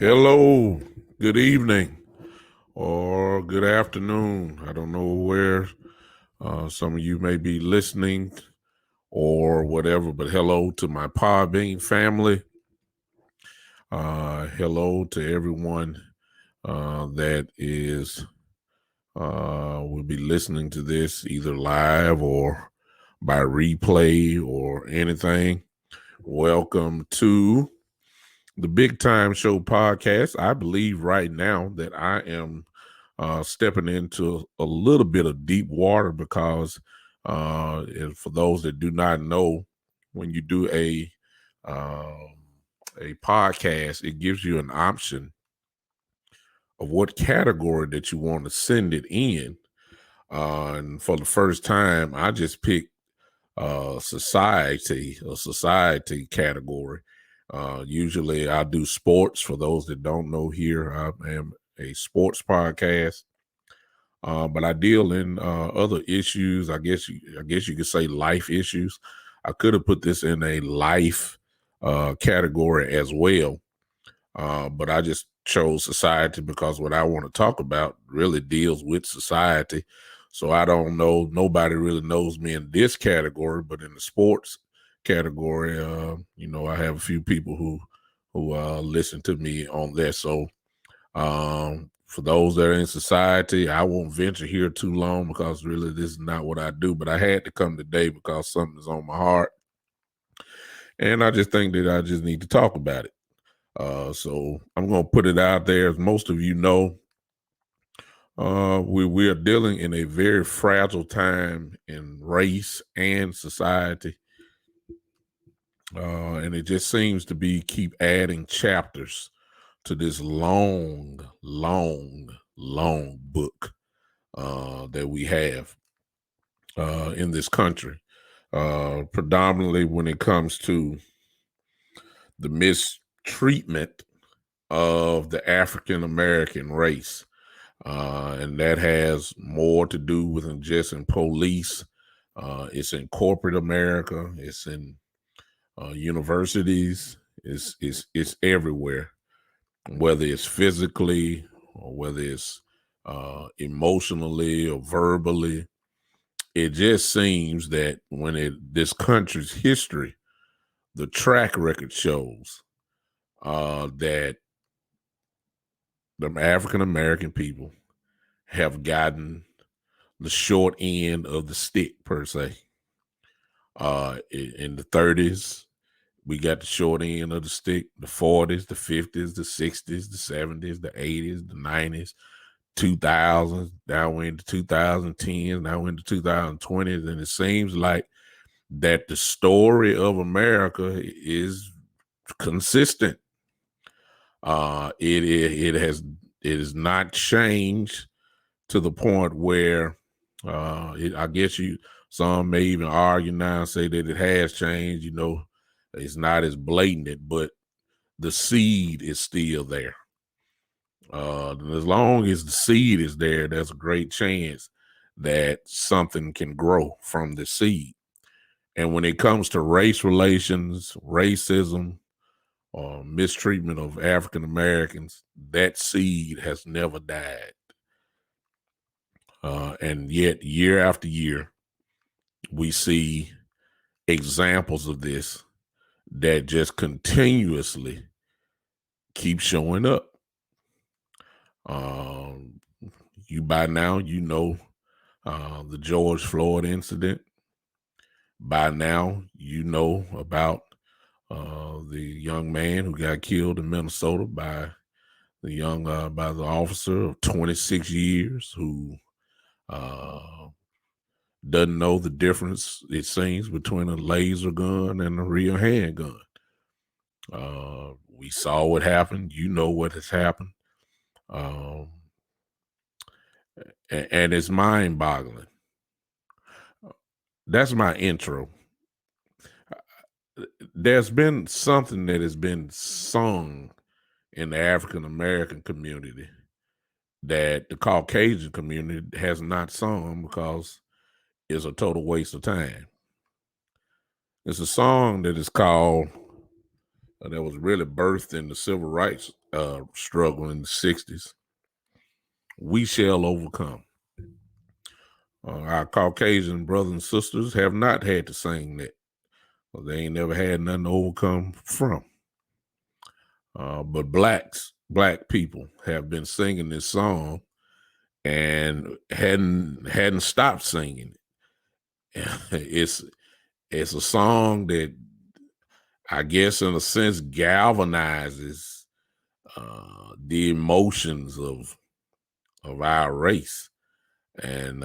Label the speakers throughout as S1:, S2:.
S1: Hello, good evening, or good afternoon. I don't know where some of you may be listening or whatever, but hello to my Podbean family. Hello to everyone that is will be listening to this either live or by replay or anything. Welcome to the Big Time Show podcast. I believe right now that I am stepping into a little bit of deep water because, and for those that do not know, when you do a podcast, it gives you an option of what category that you want to send it in. And for the first time, I just picked a society category. Usually I do sports. For those that don't know here, I am a sports podcast. But I deal in other issues. I guess you could say life issues. I could have put this in a life category as well, but I just chose society because what I want to talk about really deals with society. So I don't know. Nobody really knows me in this category, but in the sports category, I have a few people who listen to me on that. So for those that are in society, I won't venture here too long because really this is not what I do. But I had to come today because something is on my heart, and I just think that I just need to talk about it. So I'm going to put it out there. As most of you know, we are dealing in a very fragile time in race and society. And it just seems to be keep adding chapters to this long book that we have in this country, predominantly when it comes to the mistreatment of the African American race. And that has more to do with just in police. It's in corporate America. It's in universities. It's everywhere, whether it's physically or whether it's emotionally or verbally. It just seems that this country's history, the track record shows that the African American people have gotten the short end of the stick, per se. In the 30s, we got the short end of the stick. The 40s, the 50s, the 60s, the 70s, the 80s, the 90s, 2000s, now into 2010s, now into 2020s, and it seems like that the story of America is consistent. It has not changed to the point where I guess some may even argue now and say that it has changed. It's not as blatant, but the seed is still there. As long as the seed is there, there's a great chance that something can grow from the seed. And when it comes to race relations, racism, or mistreatment of African Americans, that seed has never died. And yet, year after year, we see examples of this that just continuously keep showing up. You by now, the George Floyd incident. By now, you know about the young man who got killed in Minnesota by the officer of 26 years who doesn't know the difference, it seems, between a laser gun and a real handgun. We saw what happened. You know what has happened. And it's mind-boggling. That's my intro. There's been something that has been sung in the African American community that the Caucasian community has not sung because it's a total waste of time. It's a song that is called, that was really birthed in the civil rights struggle in the 60s. We shall overcome. Our Caucasian brothers and sisters have not had to sing that. Well, they ain't never had nothing to overcome from. But black people have been singing this song and hadn't stopped singing it. It's a song that I guess in a sense galvanizes the emotions of our race. And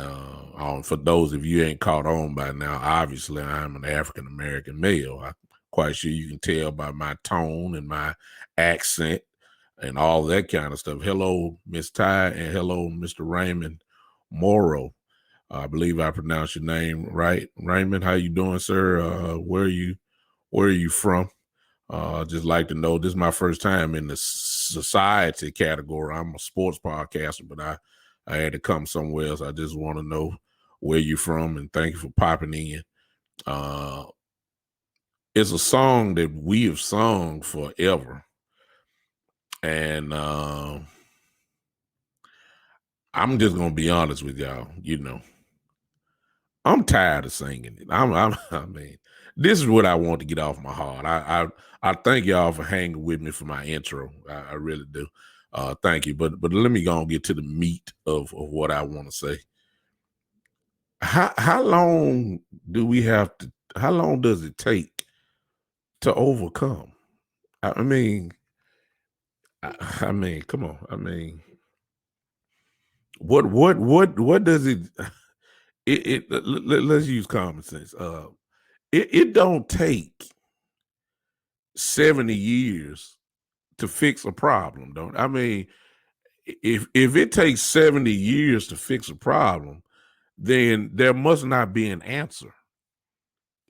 S1: for those of you who ain't caught on by now, obviously I'm an African American male. I'm quite sure you can tell by my tone and my accent and all that kind of stuff. Hello, Miss Ty, and hello, Mr. Raymond Morrow. I believe I pronounced your name right. Raymond, how you doing, sir? Where are you from? Just like to know, this is my first time in the society category. I'm a sports podcaster, but I had to come somewhere else. I just want to know where you're from, and thank you for popping in. It's a song that we have sung forever. And I'm just going to be honest with y'all. You know, I'm tired of singing it. I mean, this is what I want to get off my heart. I thank y'all for hanging with me for my intro. I really do. Thank you. But let me go and get to the meat of what I want to say. How long do we have to? How long does it take to overcome? I mean, come on. I mean, what does it? Let's use common sense. It don't take 70 years to fix a problem, don't? I mean, if it takes 70 years to fix a problem, then there must not be an answer.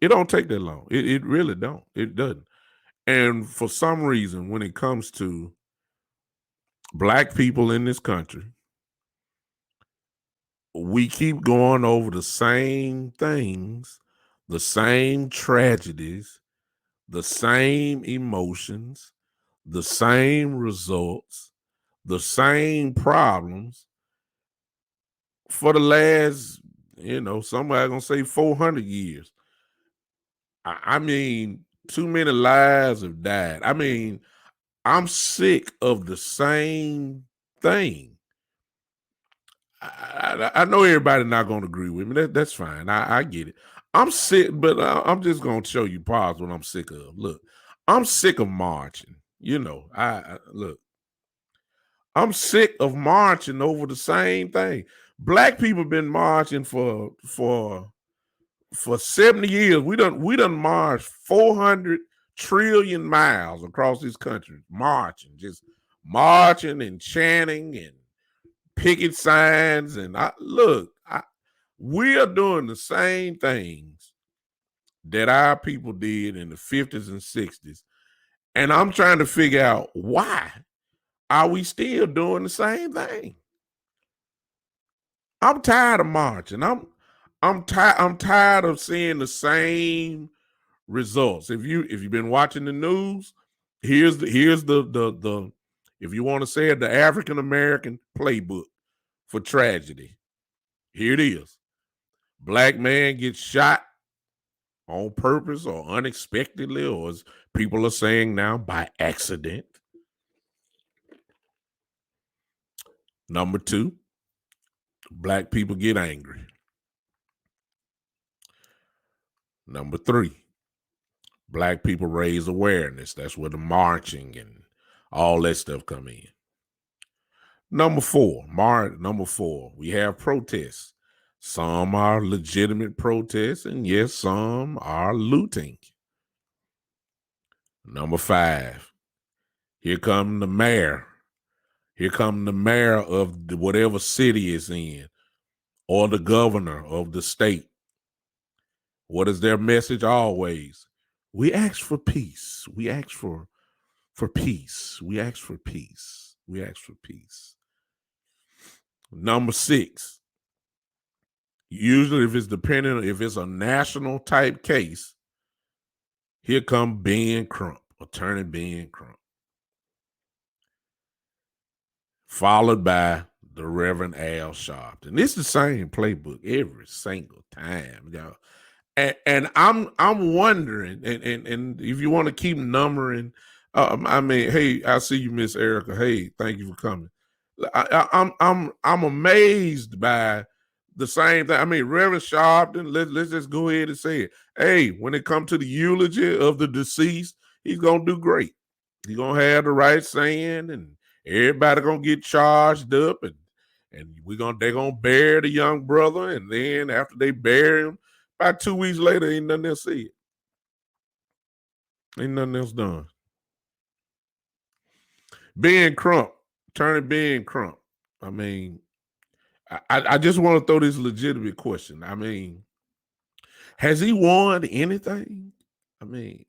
S1: It don't take that long. It really don't. It doesn't. And for some reason, when it comes to black people in this country, we keep going over the same things, the same tragedies, the same emotions, the same results, the same problems for the last, somebody gonna say 400 years. I mean, too many lives have died. I mean, I'm sick of the same thing. I know everybody not going to agree with me. That's fine. I get it. I'm sick, but I'm just going to show you parts what I'm sick of. Look, I'm sick of marching. Look, I'm sick of marching over the same thing. Black people been marching for 70 years. We done marched 400 trillion miles across this country, just marching and chanting and picket signs. And we are doing the same things that our people did in the 50s and 60s. And I'm trying to figure out, why are we still doing the same thing? I'm tired of marching. I'm tired of seeing the same results. If you've been watching the news, here's the if you want to say it, the African American playbook for tragedy. Here it is. Black man gets shot on purpose or unexpectedly, or as people are saying now, by accident. Number 2, black people get angry. Number 3, black people raise awareness. That's where the marching and all that stuff come in. Number 4, we have protests. Some are legitimate protests, and yes, some are looting. Number 5, here come the mayor. Here come the mayor of whatever city it's in, or the governor of the state. What is their message always? We ask for peace. We ask for peace. We ask for peace. We ask for peace. Number 6, usually if it's a national type case, here come Ben Crump, Attorney Ben Crump. followed by the Reverend Al Sharpton. It's the same playbook every single time, y'all. And I'm wondering, and if you want to keep numbering, I mean, hey, I see you, Miss Erica. Hey, thank you for coming. I'm amazed by the same thing. I mean, Reverend Sharpton. Let's just go ahead and say it. Hey, when it comes to the eulogy of the deceased, he's gonna do great. He's gonna have the right saying, and everybody gonna get charged up, and they're gonna bury the young brother, and then after they bury him, about 2 weeks later, ain't nothing else said. Ain't nothing else done. Ben Crump, Attorney Ben Crump. I mean, I just want to throw this legitimate question. I mean, has he won anything? I mean,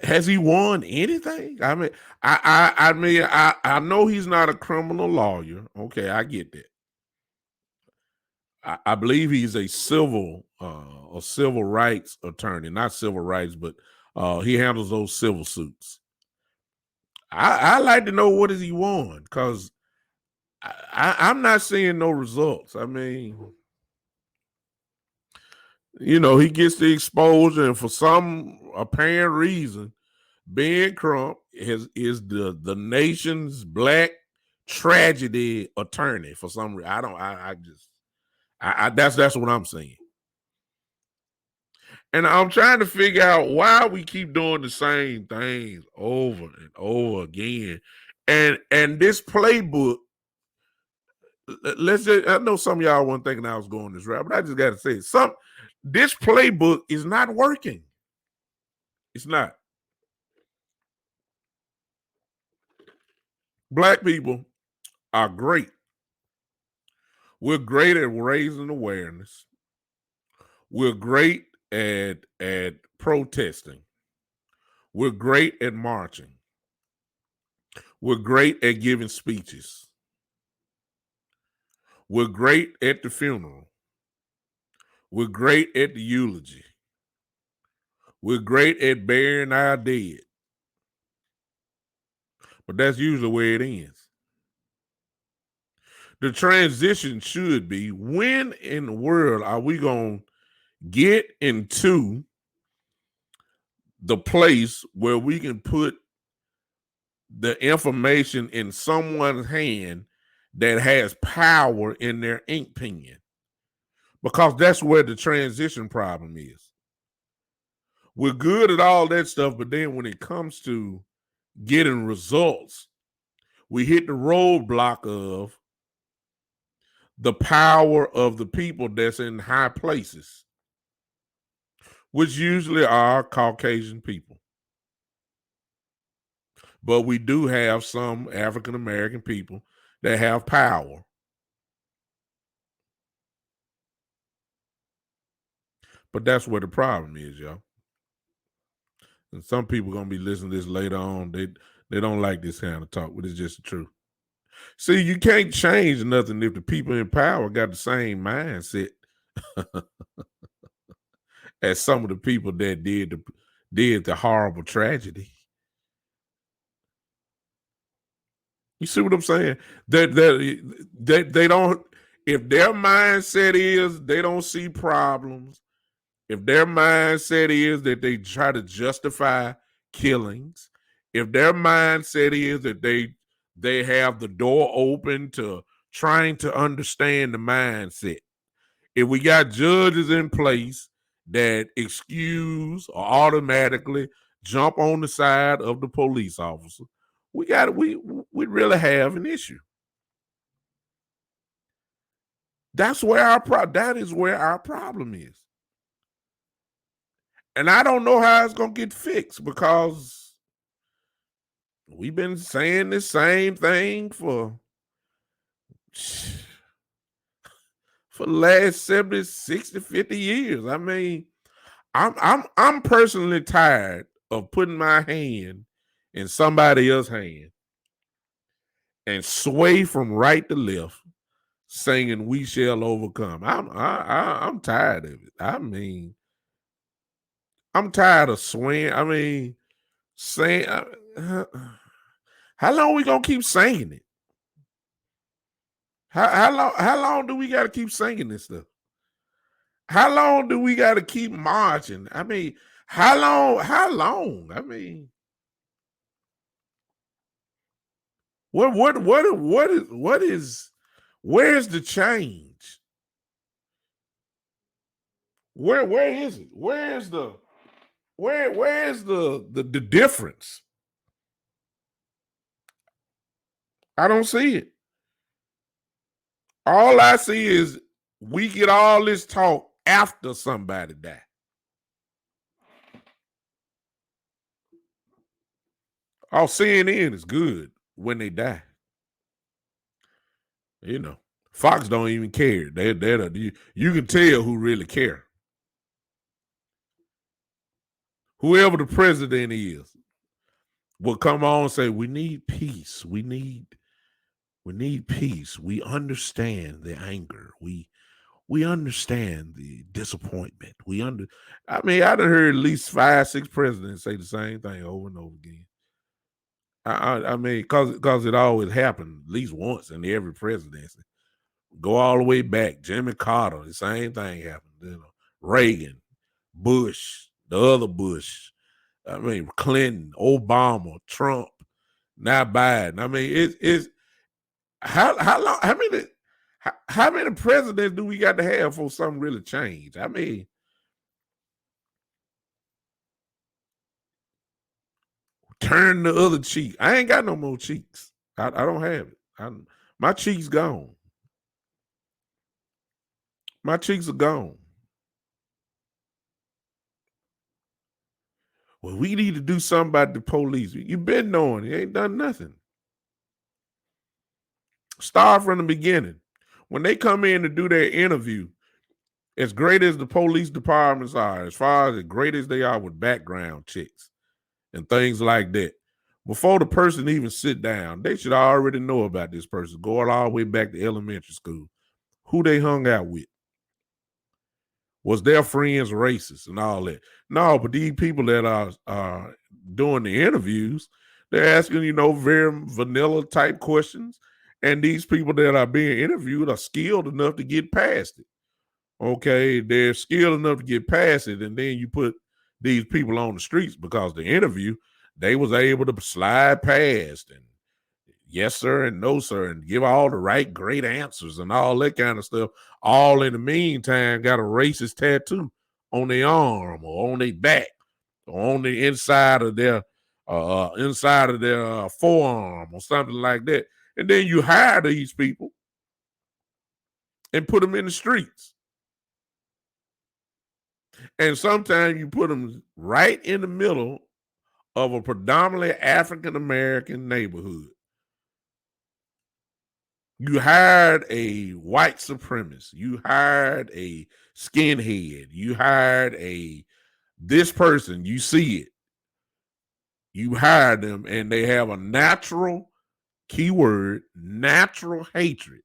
S1: has he won anything? I mean, I know he's not a criminal lawyer. Okay, I get that. I believe he's a civil rights attorney, not civil rights, but he handles those civil suits. I like to know what has he won, because I'm not seeing no results. I mean, he gets the exposure, and for some apparent reason, Ben Crump is the nation's black tragedy attorney for some reason. That's what I'm saying. And I'm trying to figure out why we keep doing the same things over and over again. And this playbook, I know some of y'all weren't thinking I was going this route, but I just got to say, this playbook is not working. It's not. Black people are great. We're great at raising awareness. We're great at protesting. We're great at marching. We're great at giving speeches. We're great at the funeral. We're great at the eulogy. We're great at burying our dead. But that's usually where it ends. The transition should be, when in the world are we going to get into the place where we can put the information in someone's hand that has power in their ink pen? Because that's where the transition problem is. We're good at all that stuff, but then when it comes to getting results, we hit the roadblock of the power of the people that's in high places, which usually are Caucasian people. But we do have some African American people that have power. But that's where the problem is, y'all. And some people gonna be listening to this later on. They don't like this kind of talk, but it's just the truth. See, you can't change nothing if the people in power got the same mindset as some of the people that did the horrible tragedy. You see what I'm saying? That they don't. If their mindset is they don't see problems, if their mindset is that they try to justify killings, if their mindset is that they have the door open to trying to understand the mindset, if we got judges in place that excuse or automatically jump on the side of the police officer, we really have an issue. That is where our problem is. And I don't know how it's going to get fixed, because we've been saying the same thing for the last 70, 60, 50 years. I mean, I'm personally tired of putting my hand in somebody else's hand and sway from right to left, singing "We Shall Overcome." I'm tired of it. I mean, I'm tired of swaying. I mean, saying How long we gonna keep singing it? How long do we gotta keep singing this stuff? How long do we gotta keep marching? I mean, how long? How long? I mean, where's the change? Where is it? Where's the difference? I don't see it. All I see is we get all this talk after somebody die. All CNN is good when they die. You know, Fox don't even care. You can tell who really care. Whoever the president is will come on and say, "We need peace. We need peace. We understand the anger. We understand the disappointment. I mean, I done heard at least 5, 6 presidents say the same thing over and over again. I mean, cause it always happened at least once in every presidency. Go all the way back. Jimmy Carter, the same thing happened. You know, Reagan, Bush, the other Bush. I mean, Clinton, Obama, Trump, now Biden. I mean, it's how long? How many presidents do we got to have for something really change? I mean, turn the other cheek. I ain't got no more cheeks. I don't have it. My cheeks gone. My cheeks are gone. Well, we need to do something about the police. You've been knowing it ain't done nothing. Start from the beginning. When they come in to do their interview, as great as the police departments are, as far as great as they are with background checks and things like that, before the person even sit down, they should already know about this person, going all the way back to elementary school, who they hung out with. Was their friends racist and all that? No, but these people that are doing the interviews, they're asking, very vanilla type questions. And these people that are being interviewed are skilled enough to get past it. Okay, they're skilled enough to get past it. And then you put these people on the streets because the interview, they was able to slide past and yes, sir, and no, sir, and give all the right, great answers and all that kind of stuff. All in the meantime, got a racist tattoo on their arm or on their back or on the inside of their forearm or something like that. And then you hire these people and put them in the streets. And sometimes you put them right in the middle of a predominantly African American neighborhood. You hired a white supremacist. You hired a skinhead. You hired this person. You see it. You hired them and they have a natural, keyword, natural hatred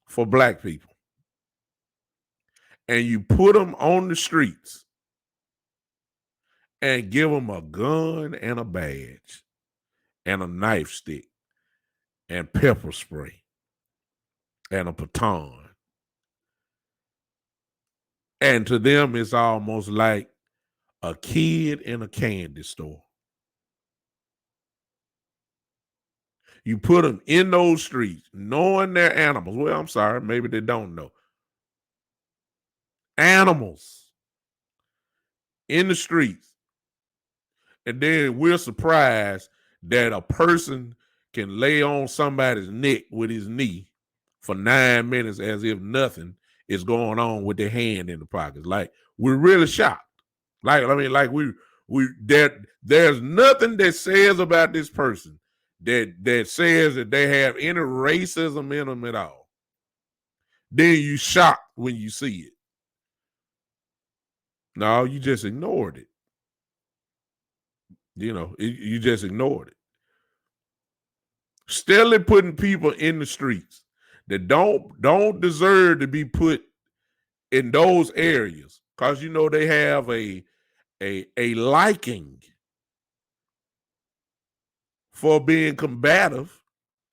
S1: for black people. And you put them on the streets and give them a gun and a badge and a knife stick and pepper spray and a baton. And to them, it's almost like a kid in a candy store. You put them in those streets, knowing they're animals. Well, I'm sorry, maybe they don't know. Animals in the streets. And then we're surprised that a person can lay on somebody's neck with his knee for 9 minutes as if nothing is going on with their hand in the pockets. Like, we're really shocked. There's nothing that says about this person that says that they have any racism in them at all. Then you shocked when you see it. No, you just ignored it. You just ignored it. Steadily putting people in the streets that don't deserve to be put in those areas because they have a liking for being combative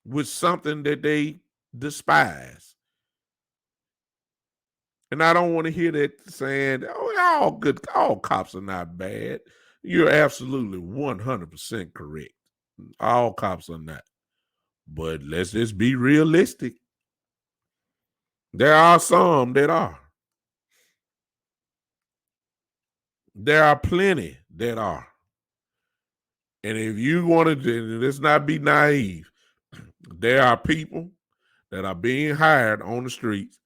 S1: with something that they despise. And I don't want to hear that saying, oh, all cops are not bad. You're absolutely 100% correct. All cops are not. But let's just be realistic. There are some that are. There are plenty that are. And if you want to, let's not be naive. There are people that are being hired on the streets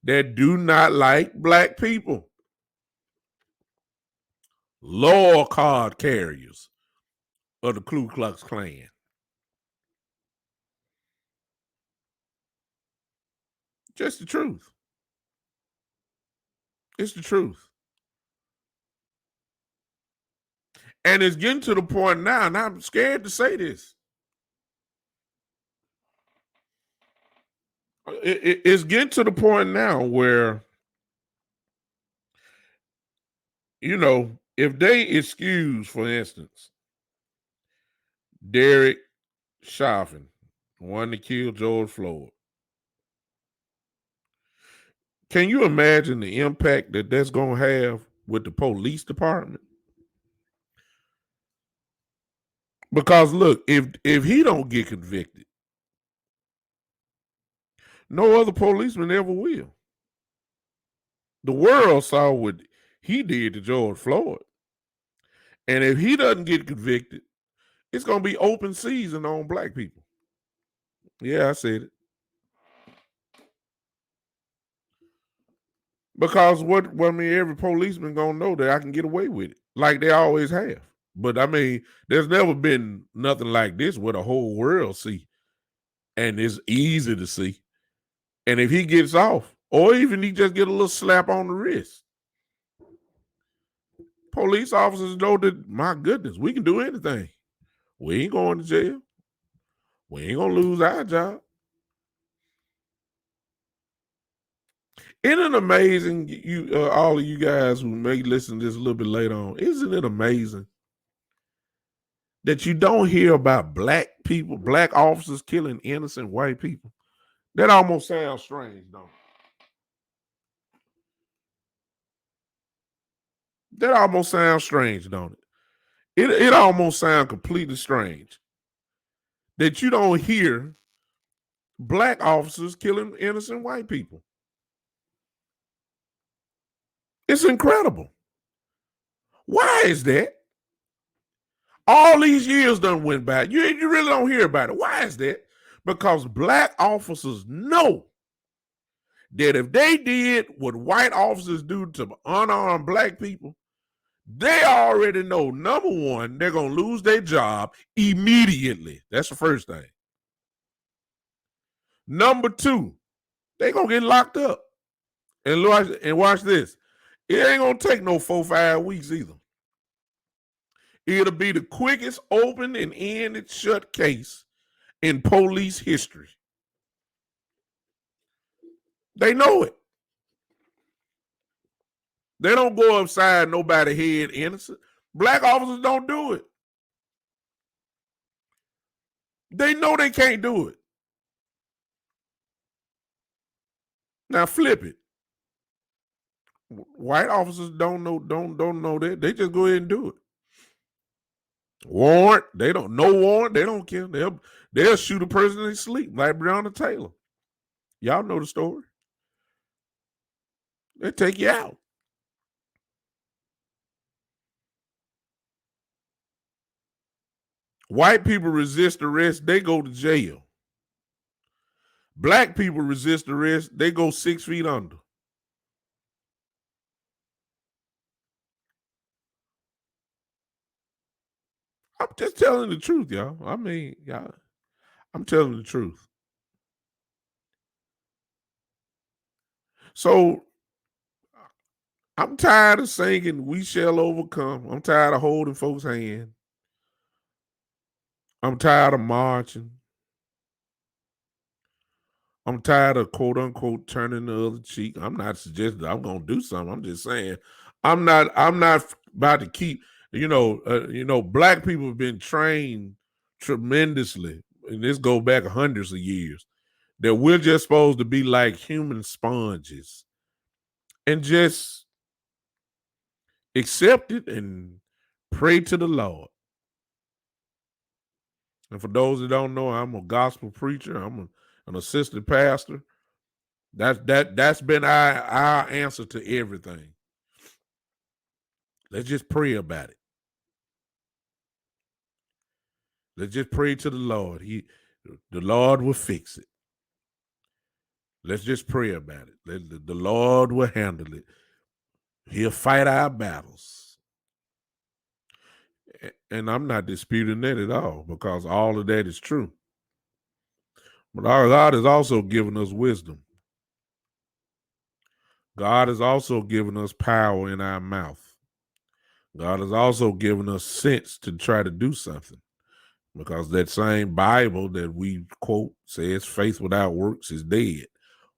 S1: that do not like black people. Loyal card carriers of the Ku Klux Klan. Just the truth. It's the truth. And it's getting to the point now, and I'm scared to say this. It's getting to the point now where, you know, if they excuse, for instance, Derek Chauvin, one that killed George Floyd, can you imagine the impact that that's going to have with the police department? Because look, if he don't get convicted, no other policeman ever will. The world saw what he did to George Floyd. And if he doesn't get convicted, it's going to be open season on black people. Yeah, I said it. Because every policeman going to know that I can get away with it, like they always have. But I mean, there's never been nothing like this where the whole world see. And it's easy to see. And if he gets off, or even he just get a little slap on the wrist, police officers know that, my goodness, we can do anything. We ain't going to jail. We ain't going to lose our job. Isn't it amazing, all of you guys who may listen to this a little bit later on, isn't it amazing that you don't hear about black people, black officers killing innocent white people? That almost sounds strange, don't it? That almost sounds strange, don't it? It almost sounds completely strange that you don't hear black officers killing innocent white people. It's incredible. Why is that? All these years done went by. You really don't hear about it. Why is that? Because black officers know that if they did what white officers do to unarmed black people, they already know, number one, they're going to lose their job immediately. That's the first thing. Number two, they're going to get locked up. And watch this. It ain't going to take no 4-5 weeks either. It'll be the quickest open and ended shut case in police history. They know it. They don't go upside nobody's head innocent. Black officers don't do it. They know they can't do it. Now flip it. White officers don't know that. They just go ahead and do it. Warrant, they don't. No warrant, they don't care. They'll shoot a person in sleep, like Breonna Taylor. Y'all know the story. They take you out. White people resist arrest, they go to jail. Black people resist arrest, they go 6 feet under. I'm just telling the truth, y'all. I mean, y'all, I'm telling the truth. So I'm tired of singing "We Shall Overcome." I'm tired of holding folks' hand. I'm tired of marching. I'm tired of quote unquote turning the other cheek. I'm not suggesting I'm gonna do something. I'm just saying I'm not about to keep, black people have been trained tremendously, and this go back hundreds of years, that we're just supposed to be like human sponges and just accept it and pray to the Lord. And for those that don't know, I'm a gospel preacher. I'm an assistant pastor. That's been our answer to everything. Let's just pray about it. Let's just pray to the Lord. The Lord will fix it. Let's just pray about it. The Lord will handle it. He'll fight our battles. And I'm not disputing that at all, because all of that is true. But our God has also given us wisdom. God has also given us power in our mouth. God has also given us sense to try to do something, because that same Bible that we quote says faith without works is dead.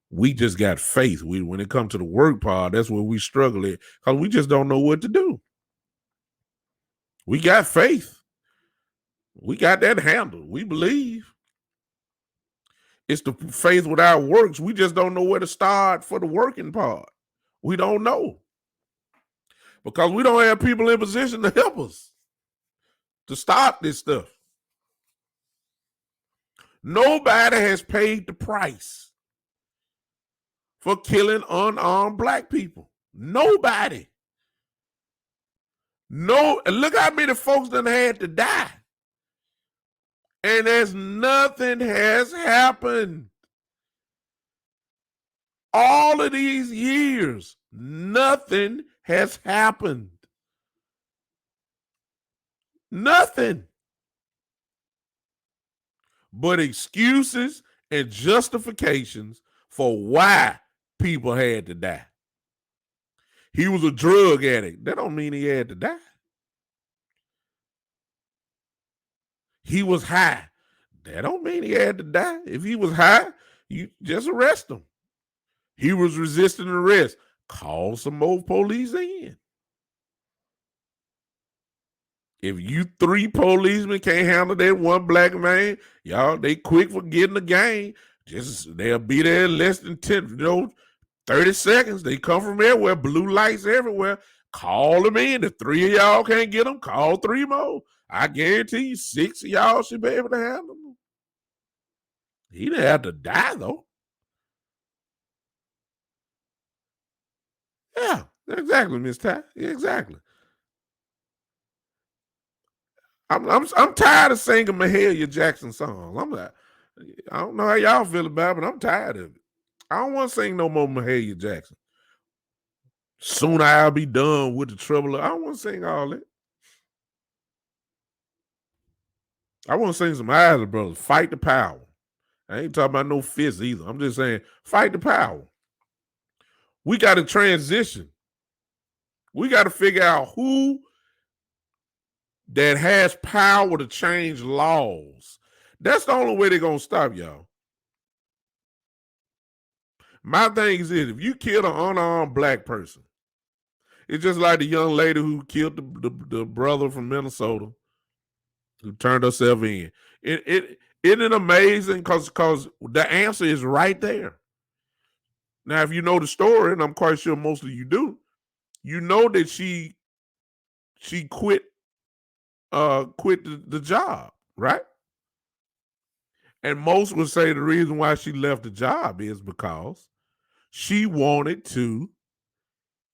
S1: We just got faith. When it comes to the work part, that's where we struggle at, because we just don't know what to do. We got faith. We got that handled. We believe. It's the faith without works. We just don't know where to start for the working part. We don't know, because we don't have people in position to help us to start this stuff. Nobody has paid the price for killing unarmed Black people. Nobody. No, look how many folks done had to die. And there's nothing has happened. All of these years, nothing has happened. Nothing. But excuses and justifications for why people had to die. He was a drug addict. That don't mean he had to die. He was high. That don't mean he had to die. If he was high, you just arrest him. He was resisting arrest. Call some more police in. If you 3 policemen can't handle that one Black man, y'all, they quick for getting the game. They'll be there in less than 30 seconds. They come from everywhere, blue lights everywhere. Call them in. If 3 of y'all can't get them, call 3 more. I guarantee you 6 of y'all should be able to handle them. He didn't have to die, though. Yeah, exactly, Miss Ty. Exactly. I'm tired of singing Mahalia Jackson songs. I don't know how y'all feel about it, but I'm tired of it. I don't want to sing no more Mahalia Jackson. Soon I'll be done with the trouble. I don't want to sing all that. I want to sing some Isley Brothers, Fight the Power. I ain't talking about no fists either. I'm just saying, fight the power. We got to transition. We got to figure out who that has power to change laws. That's the only way they're going to stop y'all. My thing is this: if you kill an unarmed Black person, it's just like the young lady who killed the brother from Minnesota who turned herself in. Isn't it amazing? Because the answer is right there. Now, if you know the story, and I'm quite sure most of you do, you know that she quit the job, right? And most would say the reason why she left the job is because she wanted to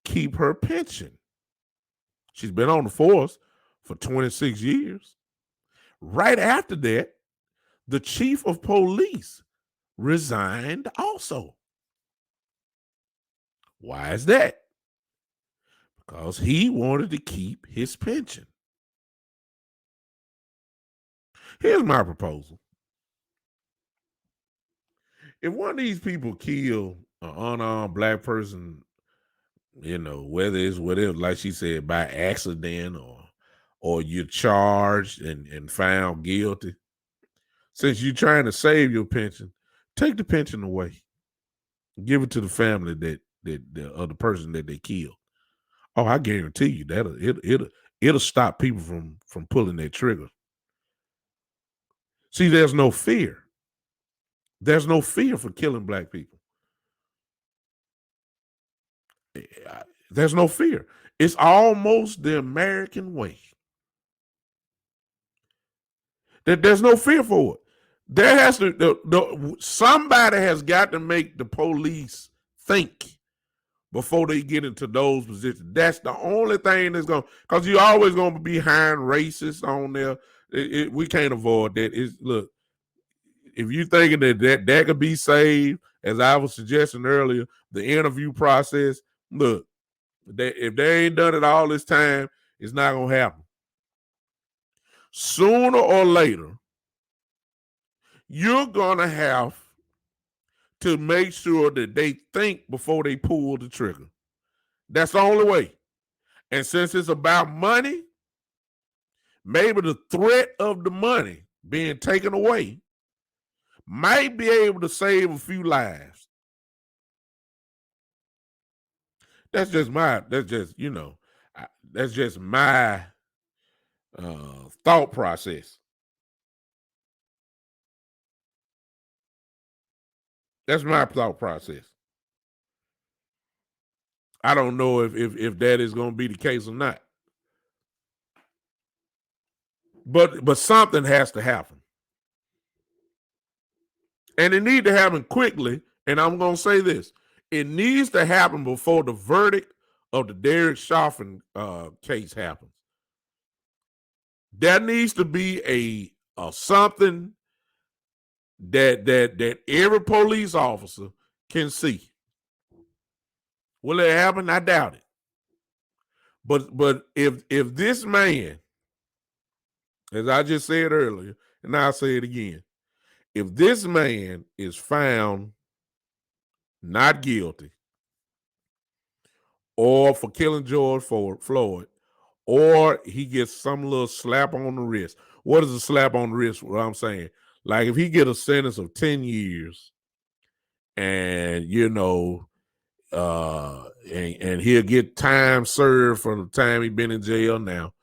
S1: keep her pension. She's been on the force for 26 years. Right after that, the chief of police resigned also. Why is that? Because he wanted to keep his pension. Here's my proposal. If one of these people kill an unarmed Black person, whether it's whatever, like she said, by accident or you're charged and found guilty, since you're trying to save your pension, take the pension away. Give it to the family of the person that they killed. Oh, I guarantee you that'll stop people from pulling their trigger. See, there's no fear. There's no fear for killing black people. There's no fear. It's almost the American way. There's no fear for it. There has to somebody has got to make the police think before they get into those positions. That's the only thing that's going, because you're always going to be hiring racists on there. We can't avoid that. Look, if you're thinking that could be saved, as I was suggesting earlier, the interview process, look, if they ain't done it all this time, it's not going to happen. Sooner or later, you're going to have to make sure that they think before they pull the trigger. That's the only way. And since it's about money, maybe the threat of the money being taken away might be able to save a few lives. That's just my thought process. That's my thought process. I don't know if that is going to be the case or not. But something has to happen. And it needs to happen quickly. And I'm going to say this. It needs to happen before the verdict of the Derek Chauvin case happens. There needs to be a something that every police officer can see. Will it happen? I doubt it. But if this man, as I just said earlier, and I'll say it again, if this man is found not guilty, or for killing George Floyd, or he gets some little slap on the wrist. What is a slap on the wrist? What I'm saying, like if he get a sentence of 10 years, and and he'll get time served for the time he's been in jail now,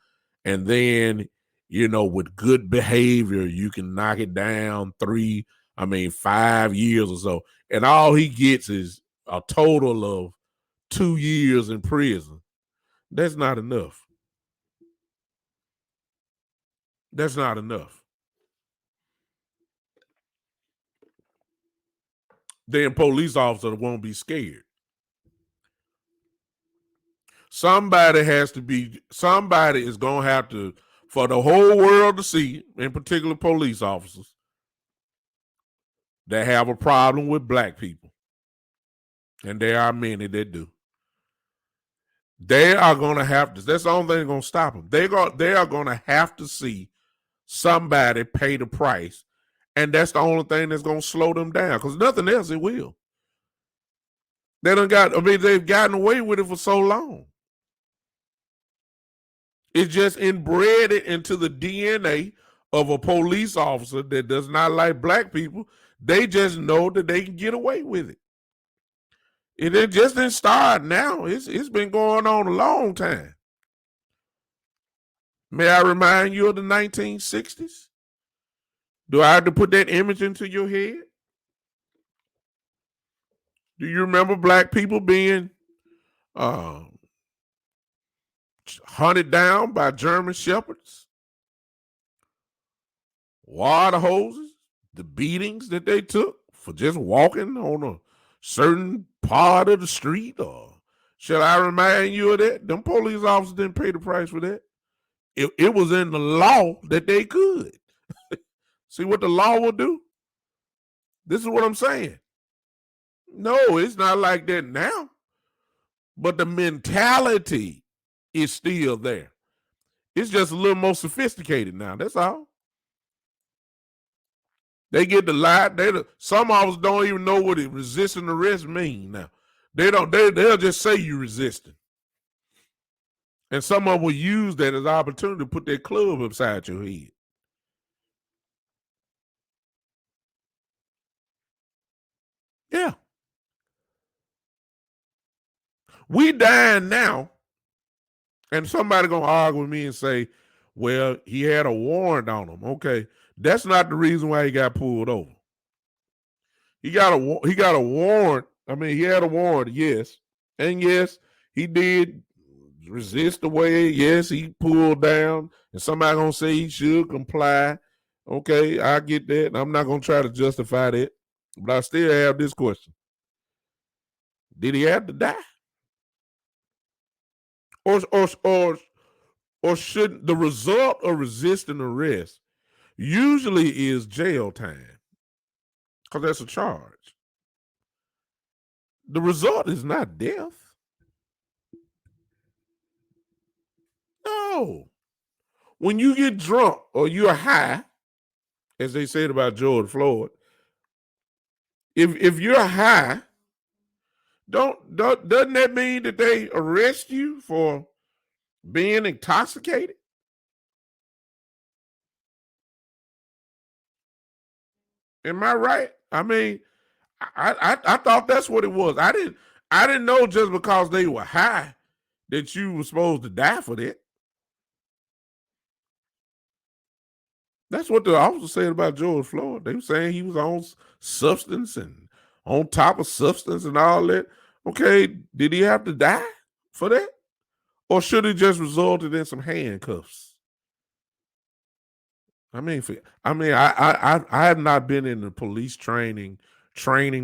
S1: and then with good behavior you can knock it down 5 years or so, and all he gets is a total of 2 years in prison. That's not enough. That's not enough. Then police officers won't be scared. Somebody is going to have to, for the whole world to see, in particular police officers, that have a problem with black people. And there are many that do. They are going to have to, that's the only thing that's going to stop them. They are going to have to see somebody pay the price. And that's the only thing that's going to slow them down, because nothing else it will. They've gotten away with it for so long. It's just inbred into the DNA of a police officer that does not like black people. They just know that they can get away with it. It just didn't start now. It's been going on a long time. May I remind you of the 1960s? Do I have to put that image into your head? Do you remember black people being hunted down by German shepherds? Water hoses, the beatings that they took for just walking on a certain part of the street? Or should I remind you of that? Them police officers didn't pay the price for that. It was in the law that they could. See what the law will do? This is what I'm saying. No, it's not like that now. But the mentality is still there. It's just a little more sophisticated now. That's all. They get the lie. Some of us don't even know what resisting arrest mean now. They'll just say you resisting. And some of them will use that as an opportunity to put their club upside your head. Yeah. We dying now, and somebody gonna argue with me and say, well, he had a warrant on him. Okay. That's not the reason why he got pulled over. He got a warrant. I mean, he had a warrant, yes. And yes, he did resist the way. Yes, he pulled down. And somebody gonna say he should comply. Okay, I get that. I'm not gonna try to justify that. But I still have this question. Did he have to die? Or should the result of resisting arrest usually is jail time? Because that's a charge. The result is not death. No. When you get drunk or you're high, as they said about George Floyd, if you're high, doesn't that mean that they arrest you for being intoxicated? Am I right? I mean, I thought that's what it was. I didn't know just because they were high that you were supposed to die for that. That's what the officer said about George Floyd. They were saying he was on substance and on top of substance and all that. Okay, did he have to die for that? Or should it just resulted in some handcuffs? I mean, I have not been in the police training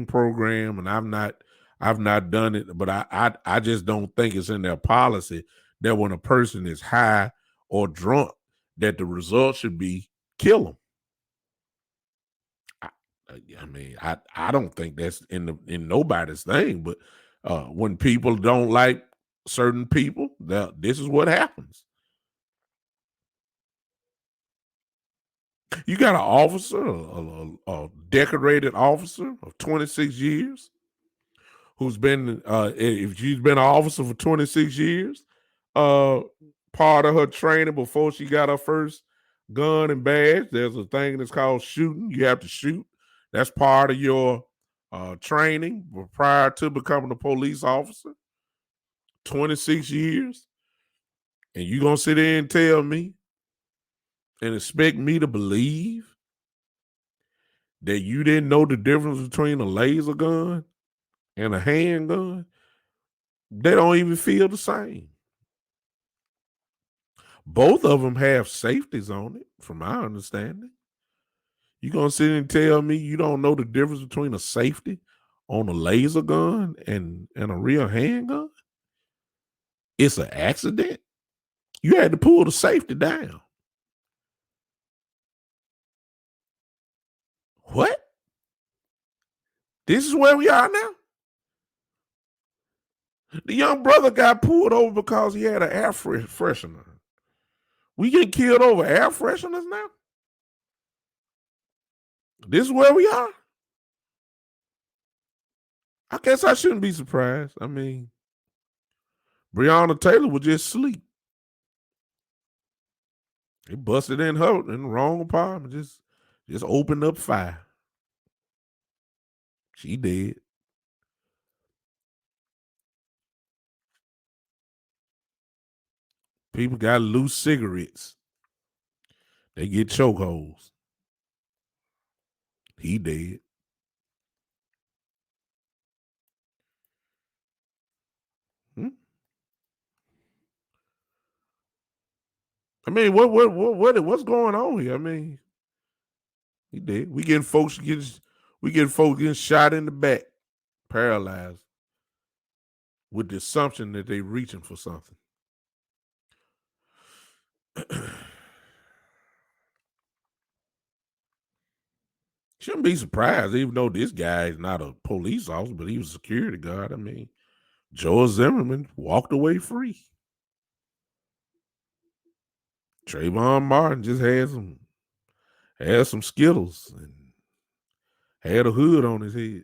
S1: program, and I've not done it, but I just don't think it's in their policy that when a person is high or drunk, that the result should be kill them. I mean, I don't think that's in nobody's thing, but when people don't like certain people, this is what happens. You got an officer, a decorated officer of 26 years, who's been, if she's been an officer for 26 years, part of her training before she got her first gun and badge, there's a thing that's called shooting. You have to shoot. That's part of your training prior to becoming a police officer. 26 years. And you gonna sit there and tell me and expect me to believe that you didn't know the difference between a laser gun and a handgun? They don't even feel the same. Both of them have safeties on it, from my understanding. You gonna sit and tell me you don't know the difference between a safety on a laser gun and a real handgun? It's an accident. You had to pull the safety down. What? This is where we are now? The young brother got pulled over because he had an air freshener. We get killed over air fresheners now? This is where we are? I guess I shouldn't be surprised. I mean, Breonna Taylor was just asleep. They busted in her in the wrong apartment. Just opened up fire. She dead. People got loose cigarettes. They get chokeholds. He dead. I mean, what's going on here? I mean, he dead. We getting folks getting shot in the back, paralyzed, with the assumption that they reaching for something. Shouldn't be surprised, even though this guy is not a police officer, but he was a security guard. I mean, George Zimmerman walked away free. Trayvon Martin just had some Skittles and had a hood on his head.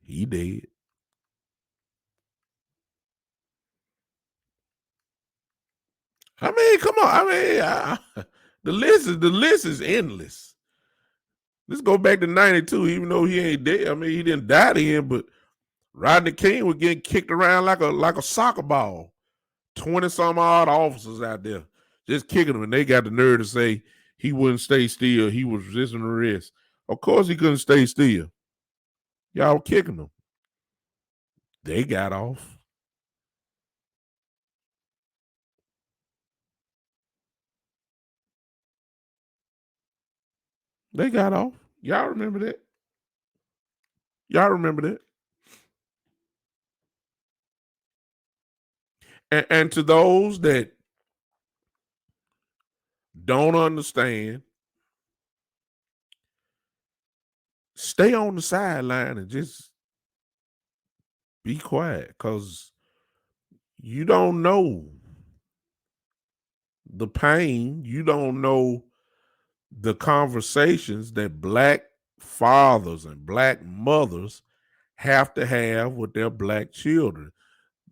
S1: He dead. I mean, come on. I mean, the list is endless. Let's go back to 92, even though he ain't dead. I mean, he didn't die then, but Rodney King was getting kicked around like a soccer ball. 20 some odd officers out there just kicking him, and they got the nerve to say he wouldn't stay still. He was resisting arrest. Of course he couldn't stay still. Y'all kicking him. They got off. They got off. Y'all remember that? Y'all remember that? And to those that don't understand, stay on the sideline and just be quiet, because you don't know the pain. You don't know the conversations that Black fathers and Black mothers have to have with their Black children.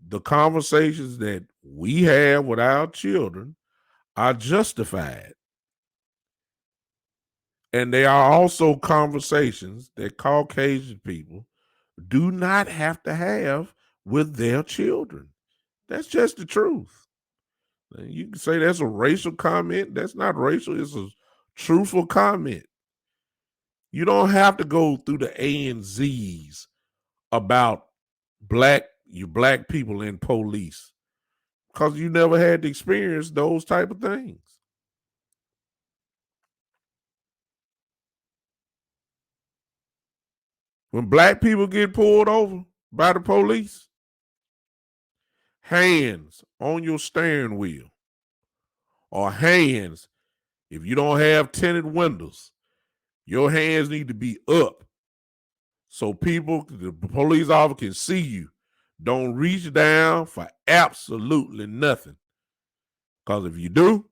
S1: The conversations that we have with our children are justified. And they are also conversations that Caucasian people do not have to have with their children. That's just the truth. You can say that's a racial comment. That's not racial. It's a truthful comment. You don't have to go through the A and Z's about Black people in police, because you never had to experience those type of things. When Black people get pulled over by the police, hands on your steering wheel, or hands, if you don't have tinted windows, your hands need to be up so the police officer can see you. Don't reach down for absolutely nothing, because if you do,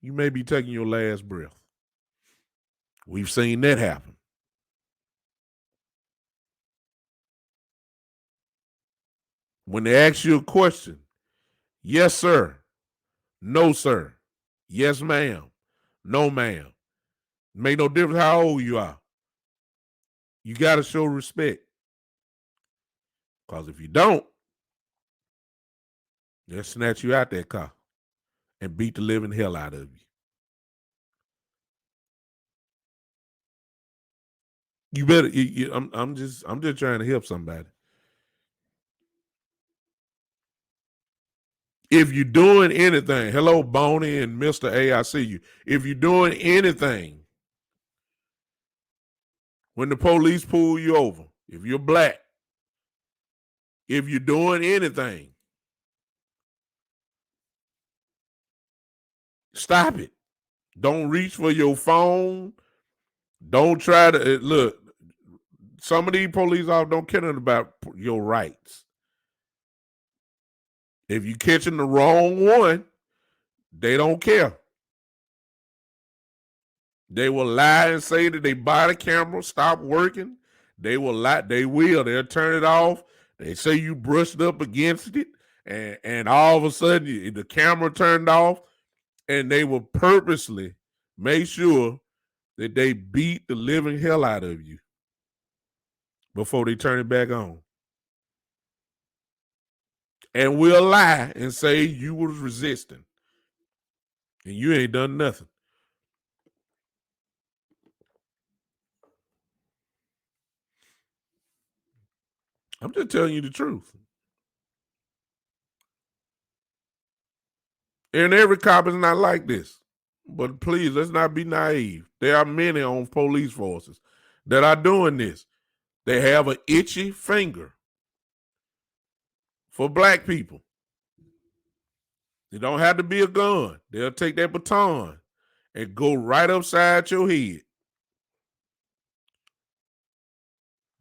S1: you may be taking your last breath. We've seen that happen. When they ask you a question, yes, sir. No, sir. Yes, ma'am. No, ma'am. Make no difference how old you are. You got to show respect. Because if you don't, they'll snatch you out that car and beat the living hell out of you. You better. I'm just trying to help somebody. If you're doing anything, hello, Boney and Mr. A, I see you. If you're doing anything, when the police pull you over, if you're Black, if you're doing anything, stop it. Don't reach for your phone. Don't try to look. Some of these police officers don't care about your rights. If you catching the wrong one, they don't care. They will lie and say that they buy the camera, stop working. They will lie. They'll turn it off. They say you brushed up against it, and all of a sudden the camera turned off, and they will purposely make sure that they beat the living hell out of you before they turn it back on. And we'll lie and say you was resisting, and you ain't done nothing. I'm just telling you the truth. And every cop is not like this. But please, let's not be naive. There are many on police forces that are doing this. They have an itchy finger for Black people. It don't have to be a gun. They'll take that baton and go right upside your head.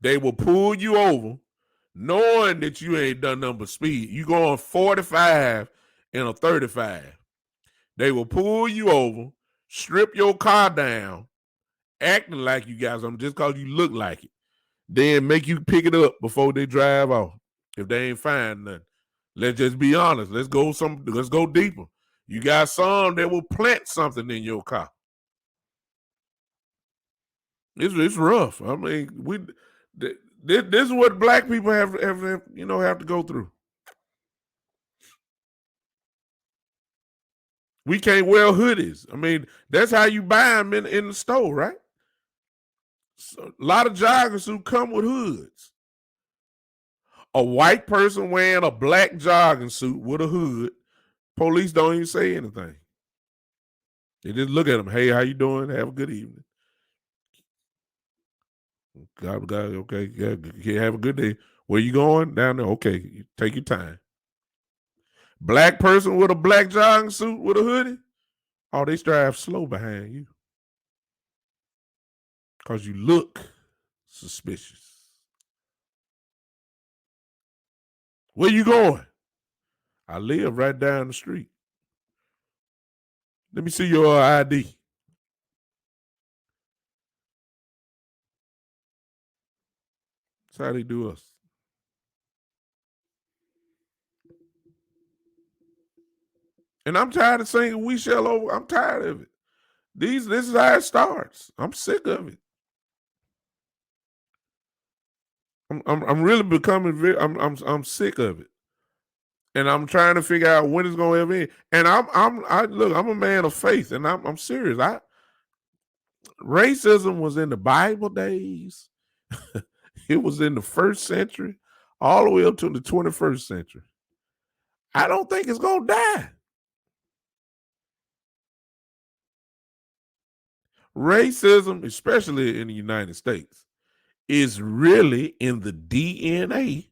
S1: They will pull you over knowing that you ain't done nothing but speed. You going 45 in a 35. They will pull you over, strip your car down, acting like you got something just because you look like it. Then make you pick it up before they drive off. If they ain't find nothing. Let's just be honest. Let's go deeper. You got some that will plant something in your car. It's rough. I mean, this is what Black people have to go through. We can't wear hoodies. I mean, that's how you buy them in the store, right? So, a lot of jogging suits come with hoods. A white person wearing a black jogging suit with a hood, police don't even say anything. They just look at them. Hey, how you doing? Have a good evening. God, okay. Yeah, have a good day. Where you going? Down there. Okay, take your time. Black person with a black jogging suit with a hoodie. Oh, they drive slow behind you because you look suspicious. Where you going? I live right down the street. Let me see your ID. That's how they do us. And I'm tired of singing "We Shall Over." I'm tired of it. This is how it starts. I'm sick of it. I'm really becoming very. I'm sick of it, and I'm trying to figure out when it's going to ever end. And I'm a man of faith, and I'm serious. Racism was in the Bible days. It was in the first century, all the way up to the 21st century. I don't think it's gonna die. Racism, especially in the United States, is really in the DNA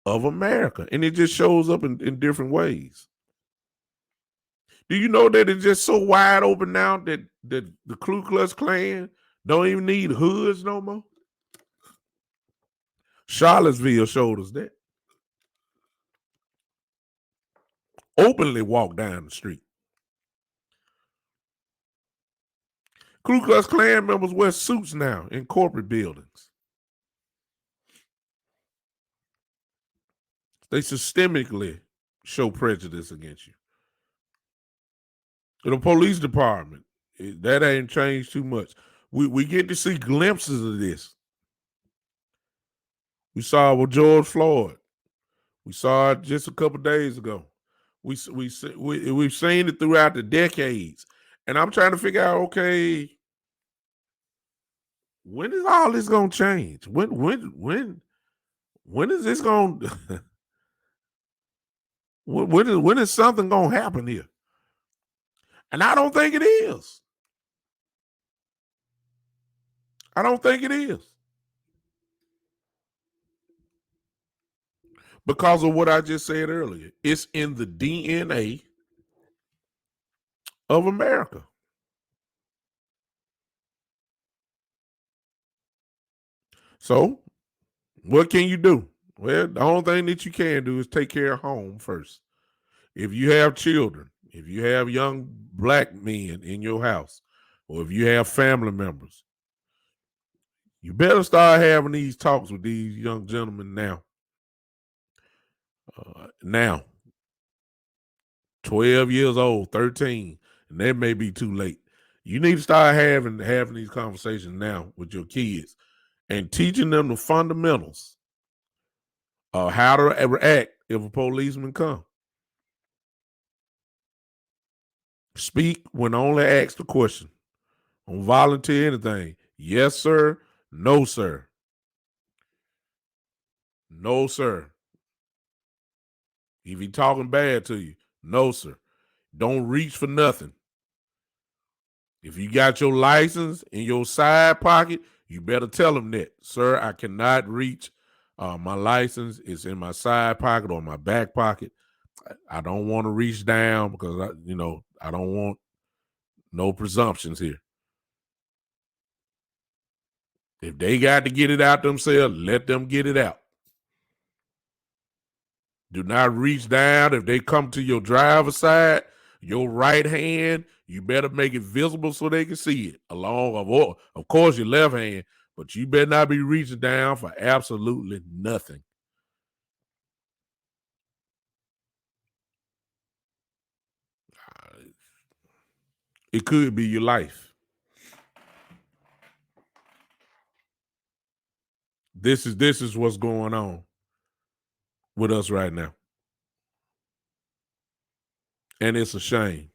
S1: of America, and it just shows up in different ways. Do you know that it's just so wide open now that the Ku Klux Klan don't even need hoods no more? Charlottesville showed us that. Openly walk down the street. Ku Klux Klan members wear suits now in corporate buildings. They systemically show prejudice against you. In the police department, that ain't changed too much. We get to see glimpses of this. We saw it with George Floyd. We saw it just a couple days ago. We've seen it throughout the decades, and I'm trying to figure out, okay, when is all this gonna change? When is this gonna when is something gonna happen here? And I don't think it is. I don't think it is. Because of what I just said earlier. It's in the DNA of America. So, what can you do? Well, the only thing that you can do is take care of home first. If you have children, if you have young black men in your house, or if you have family members, you better start having these talks with these young gentlemen now. Now, 12 years old, 13, and that may be too late. You need to start having these conversations now with your kids and teaching them the fundamentals of how to react if a policeman comes. Speak when only asked a question. Don't volunteer anything. Yes, sir. No, sir. No, sir. If he talking bad to you, no, sir. Don't reach for nothing. If you got your license in your side pocket, you better tell them that, sir, I cannot reach. My license is in my side pocket or my back pocket. I don't want to reach down because I don't want no presumptions here. If they got to get it out themselves, let them get it out. Do not reach down. If they come to your driver's side, your right hand, you better make it visible so they can see it. Of course, your left hand, but you better not be reaching down for absolutely nothing. It could be your life. This is what's going on with us right now. And it's a shame.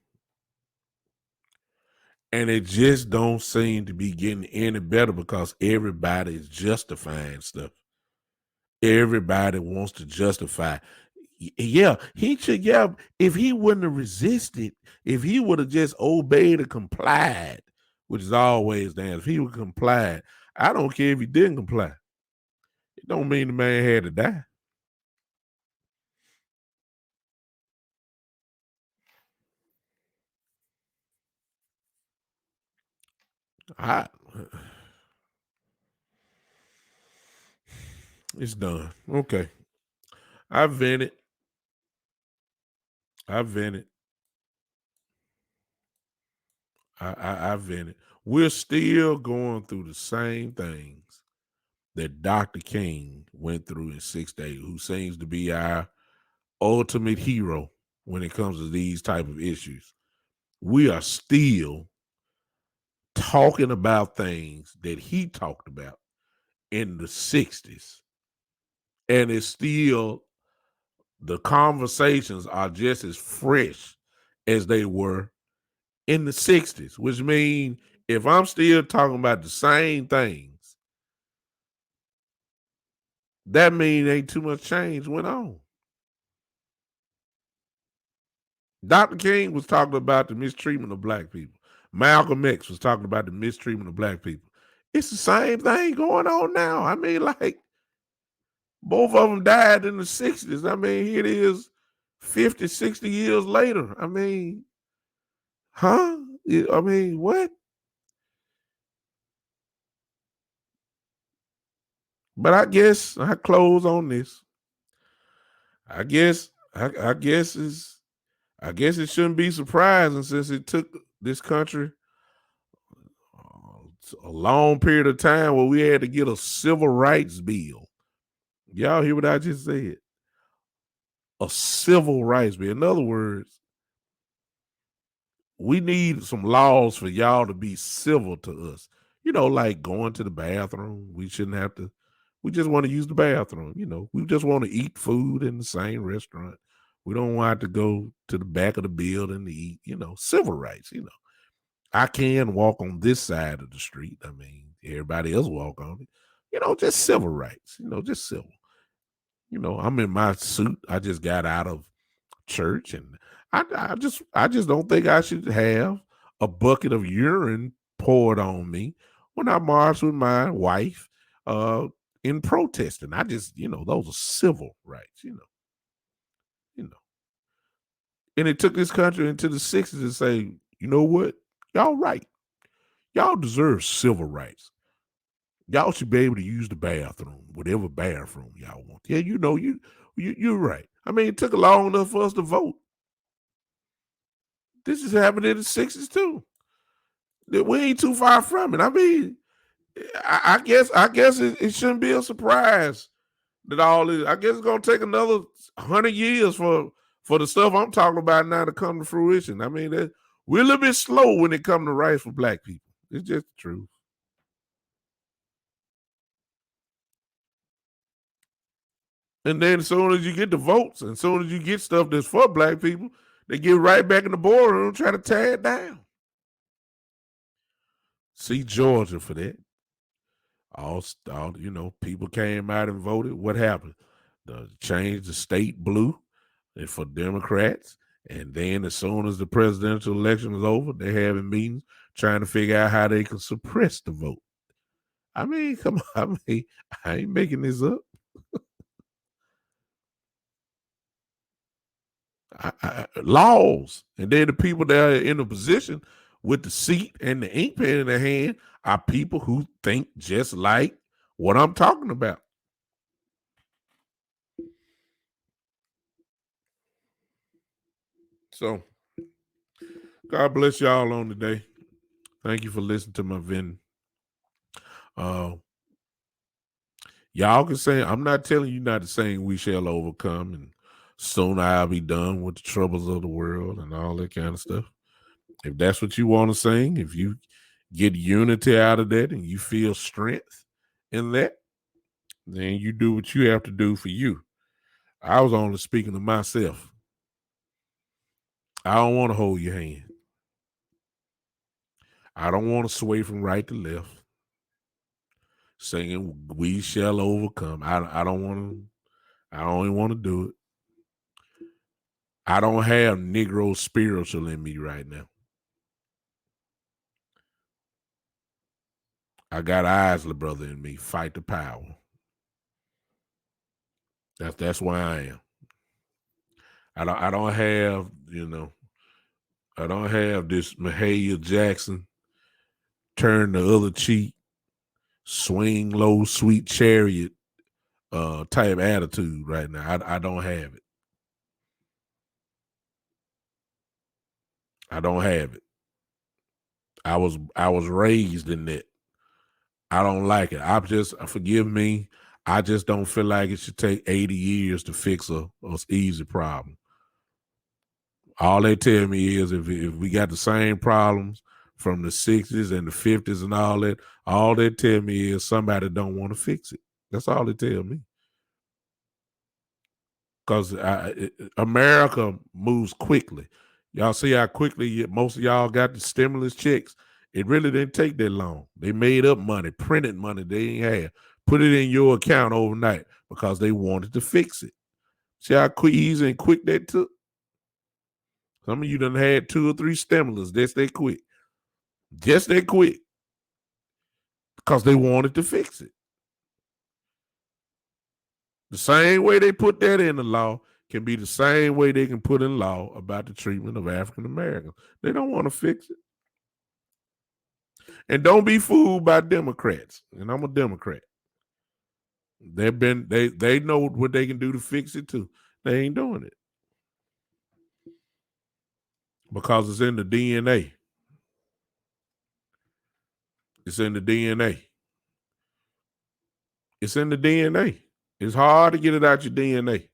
S1: And it just don't seem to be getting any better because everybody is justifying stuff. Everybody wants to justify. Yeah, he should. Yeah, if he wouldn't have resisted, if he would have just obeyed or complied, which is always the answer. If he would comply, I don't care if he didn't comply. It don't mean the man had to die. I It's done. Okay. I vented. I vented. I vented. We're still going through the same things that Dr. King went through in 6 days, who seems to be our ultimate hero when it comes to these type of issues. We are still talking about things that he talked about in the 60s. And it's still, the conversations are just as fresh as they were in the 60s, which means if I'm still talking about the same things, that means ain't too much change went on. Dr. King was talking about the mistreatment of black people. Malcolm X was talking about the mistreatment of black people. It's the same thing going on now. I mean, like, both of them died in the 60s. I mean, here it is 50, 60 years later. I mean, huh? I mean, what? But I guess I close on this. I guess I guess it shouldn't be surprising since it took this country a long period of time where we had to get a civil rights bill. Y'all hear what I just said? A civil rights bill. In other words, we need some laws for y'all to be civil to us. You know, like going to the bathroom. We shouldn't have to. We just want to use the bathroom. You know, we just want to eat food in the same restaurant. We don't want to go to the back of the building to eat. You know, civil rights. You know, I can walk on this side of the street. I mean, everybody else walk on it. You know, just civil rights. You know, just civil. You know, I'm in my suit. I just got out of church, and I just don't think I should have a bucket of urine poured on me when I marched with my wife uh in protesting. I just, those are civil rights, you know. And it took this country into the 60s to say, you know what? Y'all right. Y'all deserve civil rights. Y'all should be able to use the bathroom, whatever bathroom y'all want. Yeah, you're right. I mean, it took long enough for us to vote. This is happening in the 60s too. We ain't too far from it. I mean, I guess it shouldn't be a surprise that all this. I guess it's gonna take another 100 years for the stuff I'm talking about now to come to fruition. I mean, we're a little bit slow when it comes to rights for black people. It's just the truth. And then as soon as you get the votes, and as soon as you get stuff that's for black people, they get right back in the boardroom trying to tear it down. See Georgia for that. All people came out and voted. What happened? Changed the state blue and for Democrats. And then as soon as the presidential election was over, they having meetings trying to figure out how they can suppress the vote. I mean, come on. I mean, I ain't making this up. Laws. And then the people that are in a position with the seat and the ink pen in their hand are people who think just like what I'm talking about. So, God bless y'all on today. Thank you for listening to my venting. Uh, y'all can say, I'm not telling you not to sing We Shall Overcome and soon I'll be done with the troubles of the world and all that kind of stuff. If that's what you want to sing, if you get unity out of that and you feel strength in that, then you do what you have to do for you. I was only speaking to myself. I don't want to hold your hand. I don't want to sway from right to left, singing "We Shall Overcome." I don't want to. I don't even want to do it. I don't have Negro spiritual in me right now. I got Isley brother in me. Fight the power. That's where I am. I don't have, I don't have this Mahalia Jackson turn the other cheek, swing low, sweet chariot type attitude right now. I don't have it. I don't have it. I was raised in that. I don't like it. Forgive me. I just don't feel like it should take 80 years to fix a easy problem. All they tell me is if we got the same problems from the 60s and the 50s and all they tell me is somebody don't want to fix it. That's all they tell me. Because America moves quickly. Y'all see how quickly most of y'all got the stimulus checks? It really didn't take that long. They made up money, printed money they ain't have, put it in your account overnight because they wanted to fix it. See how quick, easy and quick that took? Some of you done had 2 or 3 stimulus. Just that quick. Just that quick. Because they wanted to fix it. The same way they put that in the law can be the same way they can put in law about the treatment of African Americans. They don't want to fix it. And don't be fooled by Democrats. And I'm a Democrat. They know what they can do to fix it too. They ain't doing it. Because it's in the DNA. It's in the DNA. It's in the DNA. It's hard to get it out your DNA.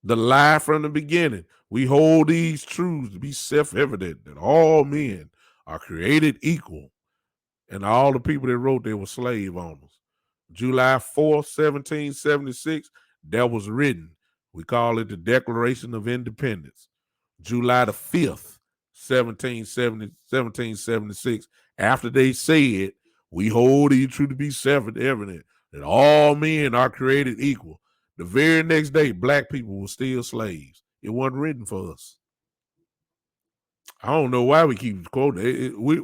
S1: The lie from the beginning. We hold these truths to be self-evident that all men are created equal. And all the people that wrote they were slave owners. July 4th, 1776, that was written. We call it the Declaration of Independence. July the 5th, 1776, after they said, we hold these truths to be self-evident that all men are created equal. The very next day, black people were still slaves. It wasn't written for us. I don't know why we keep quoting it. We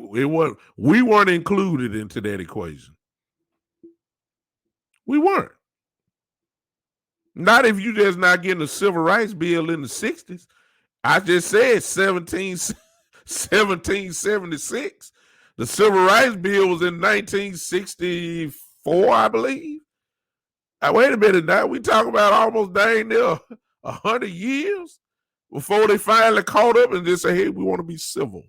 S1: weren't included into that equation. We weren't. Not if you just not getting a civil rights bill in the 60s. I just said 1776. The civil rights bill was in 1964, I believe. Wait a minute now. We talk about almost dang near 100 years before they finally caught up and just say, hey, we want to be civil.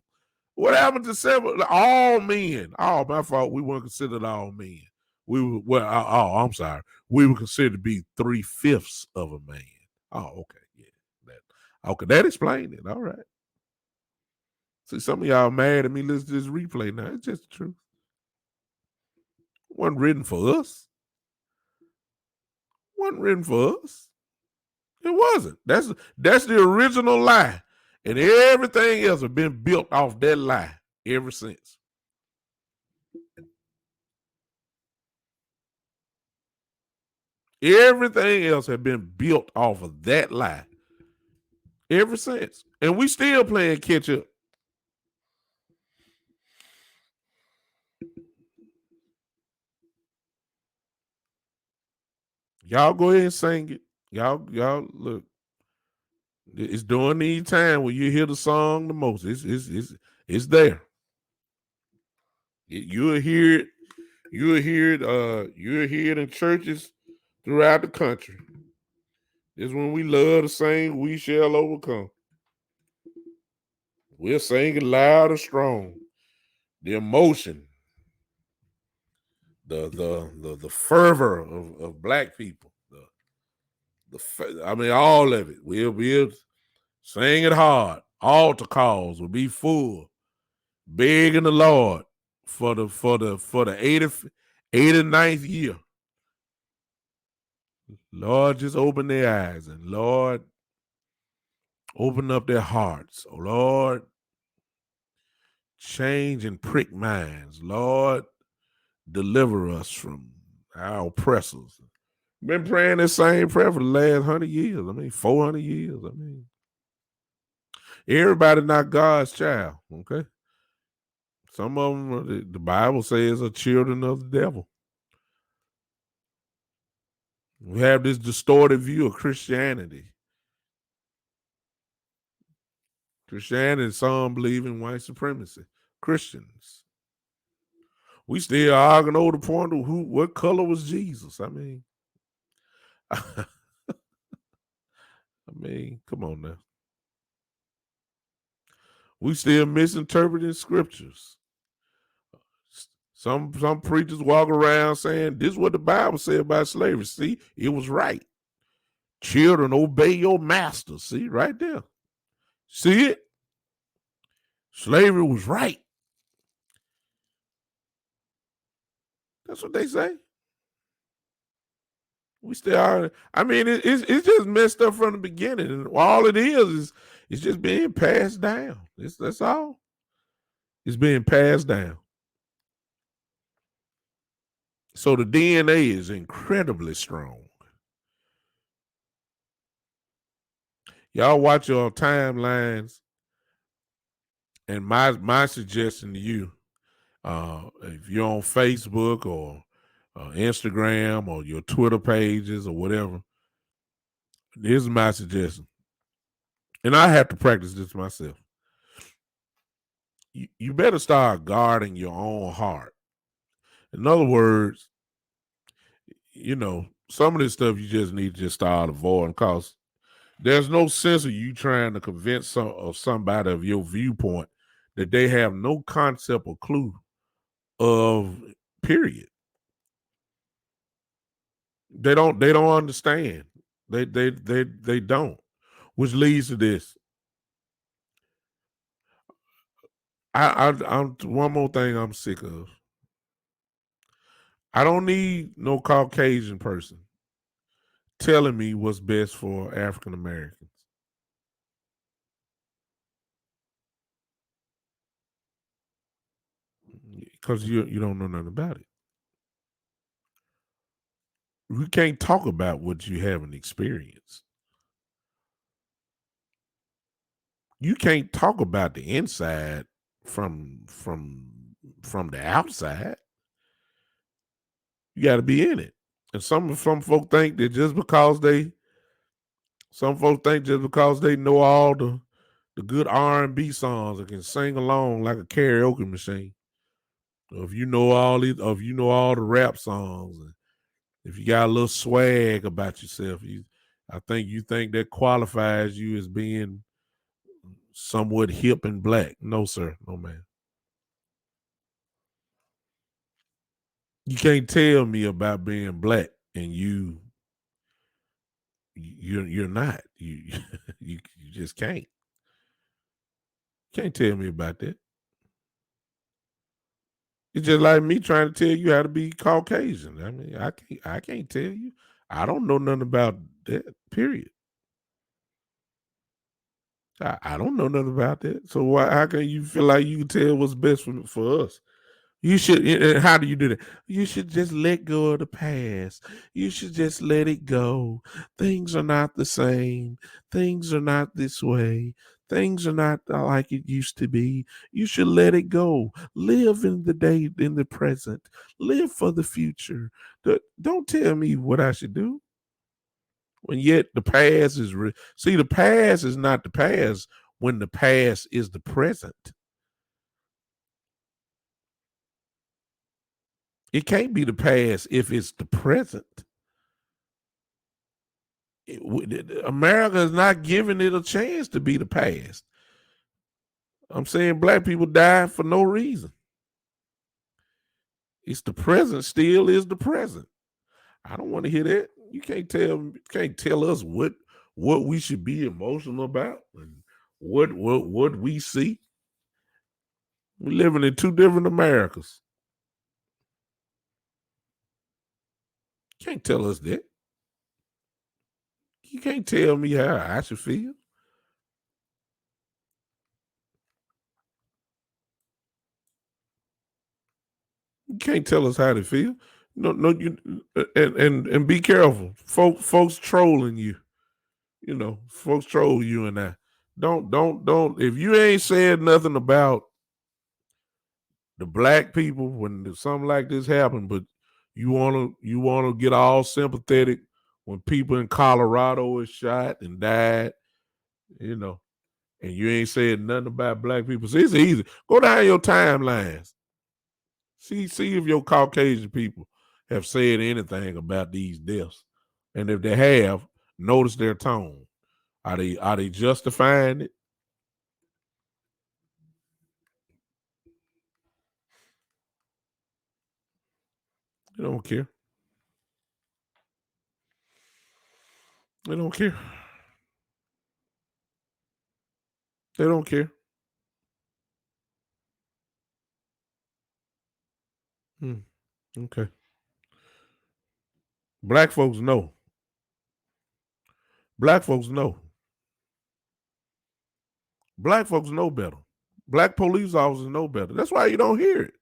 S1: What happened to civil? All men. Oh, my fault. We weren't considered all men. I'm sorry. We were considered to be 3/5 of a man. Oh, okay. Yeah. That explained it. All right. See, some of y'all mad at me. Let's just replay now. It's just the truth. It wasn't written for us. It wasn't written for us. It wasn't. That's the original lie. And everything else has been built off that lie ever since. Everything else has been built off of that lie ever since. And we still playing catch up. Y'all go ahead and sing it. Y'all look. It's during the time when you hear the song the most. It's there. You'll hear it. You'll hear it. You'll hear it in churches throughout the country. This is when we love to sing "We Shall Overcome." We're singing loud and strong. The emotion, the fervor of black people. All of it. We'll sing it hard. Altar calls will be full. Begging the Lord for the 89th year. Lord, just open their eyes, and Lord, open up their hearts. Oh Lord, change and prick minds. Lord, deliver us from our oppressors. Been praying the same prayer for the last 100 years. 400 years. Everybody not God's child, okay? Some of them, the Bible says, are children of the devil. We have this distorted view of Christianity. Christianity, some believe in white supremacy. Christians. We still arguing over the point of what color was Jesus. Come on now. We still misinterpreting scriptures. Some preachers walk around saying this is what the Bible said about slavery. See, it was right. Children, obey your master. See, right there. See it? Slavery was right. That's what they say. We still are. It's just messed up from the beginning. And all it is it's just being passed down. That's all. It's being passed down. So the DNA is incredibly strong. Y'all watch your timelines. And my suggestion to you, if you're on Facebook or Instagram or your Twitter pages or whatever, this is my suggestion. And I have to practice this myself. You better start guarding your own heart. In other words, some of this stuff you just need to just start avoiding because there's no sense of you trying to convince somebody of your viewpoint that they have no concept or clue of, period. They don't understand. They don't. Which leads to this. I'm one more thing I'm sick of. I don't need no Caucasian person telling me what's best for African Americans. Because you don't know nothing about it. We can't talk about what you haven't experienced. You can't talk about the inside from the outside. You got to be in it. And some folk think that just because they know all the good R&B songs and can sing along like a karaoke machine, or if you know all the rap songs, and if you got a little swag about yourself, I think you think that qualifies you as being somewhat hip and black. No, sir. No, man. You can't tell me about being black and you're not. You just can't. Can't tell me about that. It's just like me trying to tell you how to be Caucasian. I can't tell you. I don't know nothing about that, period. I don't know nothing about that. So how can you feel like you can tell what's best for us? You should. How do you do that? You should just let go of the past. You should just let it go. Things are not the same. Things are not this way. Things are not like it used to be. You should let it go. Live in the day, in the present. Live for the future. Don't tell me what I should do. When yet the past is see, the past is not the past when the past is the present. It can't be the past if it's the present. America is not giving it a chance to be the past. I'm saying black people die for no reason. It's the present, still is the present. I don't want to hear that. You can't tell us what we should be emotional about and what we see. We're living in two different Americas. You can't tell us that. You can't tell me how I should feel. You can't tell us how they feel. No, no, you and be careful. Folks trolling you. Folks troll you and I. Don't. If you ain't said nothing about the black people when something like this happened, but you wanna get all sympathetic when people in Colorado is shot and died, you know, and you ain't said nothing about black people. So it's easy. Go down your timelines. See if your Caucasian people have said anything about these deaths. And if they have, notice their tone. Are they justifying it? They don't care. They don't care. They don't care. Okay. Black folks know. Black folks know. Black folks know better. Black police officers know better. That's why you don't hear it.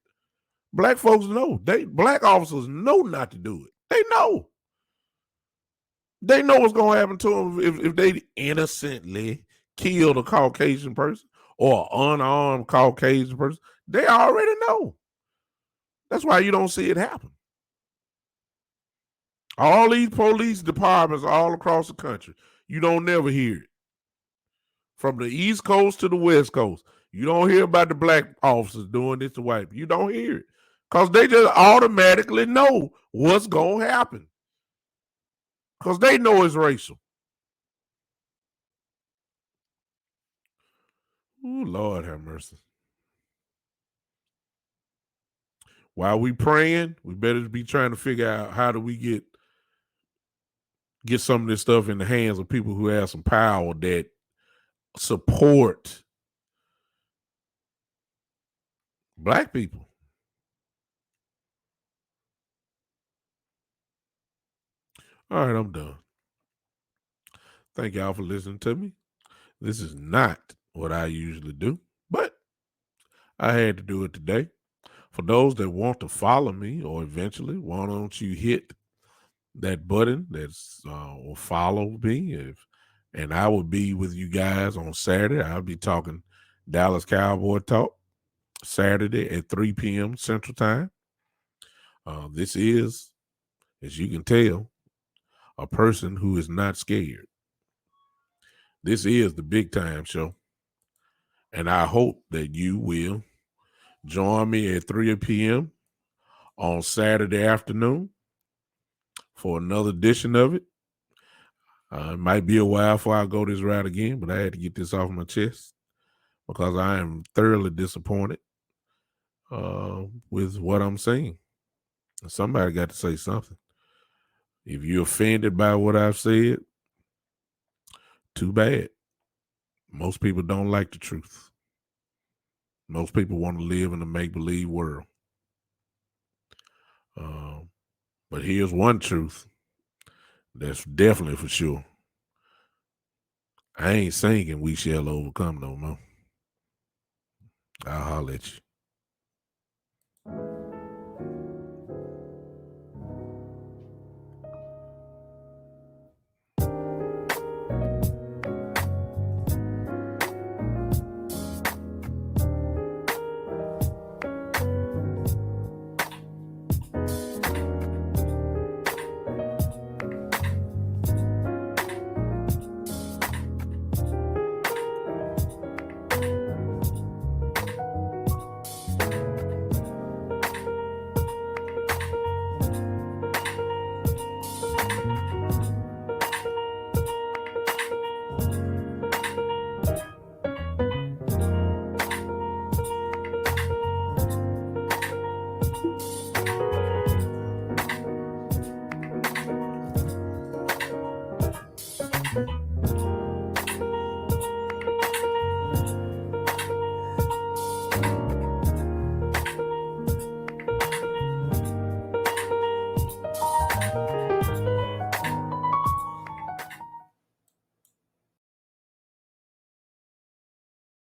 S1: Black folks know. Black officers know not to do it. They know. They know what's gonna happen to them if they innocently killed a Caucasian person or an unarmed Caucasian person. They already know. That's why you don't see it happen. All these police departments all across the country, you don't never hear it. From the East Coast to the West Coast, you don't hear about the black officers doing this to white people. You don't hear it because they just automatically know what's going to happen because they know it's racial. Oh, Lord have mercy. While we praying, we better be trying to figure out how do we get some of this stuff in the hands of people who have some power that support black people. All right, I'm done. Thank y'all for listening to me. This is not what I usually do, but I had to do it today. For those that want to follow me or eventually, why don't you hit that button that's will follow me and I will be with you guys on Saturday. I'll be talking Dallas Cowboy Talk Saturday at 3 p.m. Central Time. This is, as you can tell, a person who is not scared. This is the Big Time Show. And I hope that you will join me at 3 p.m. on Saturday afternoon for another edition of it. It might be a while before I go this route again, but I had to get this off my chest because I am thoroughly disappointed with what I'm saying. Somebody got to say something. If you're offended by what I've said, too bad. Most people don't like the truth. Most people want to live in a make-believe world. But here's one truth that's definitely for sure. I ain't singing We Shall Overcome no more. I'll holler at you.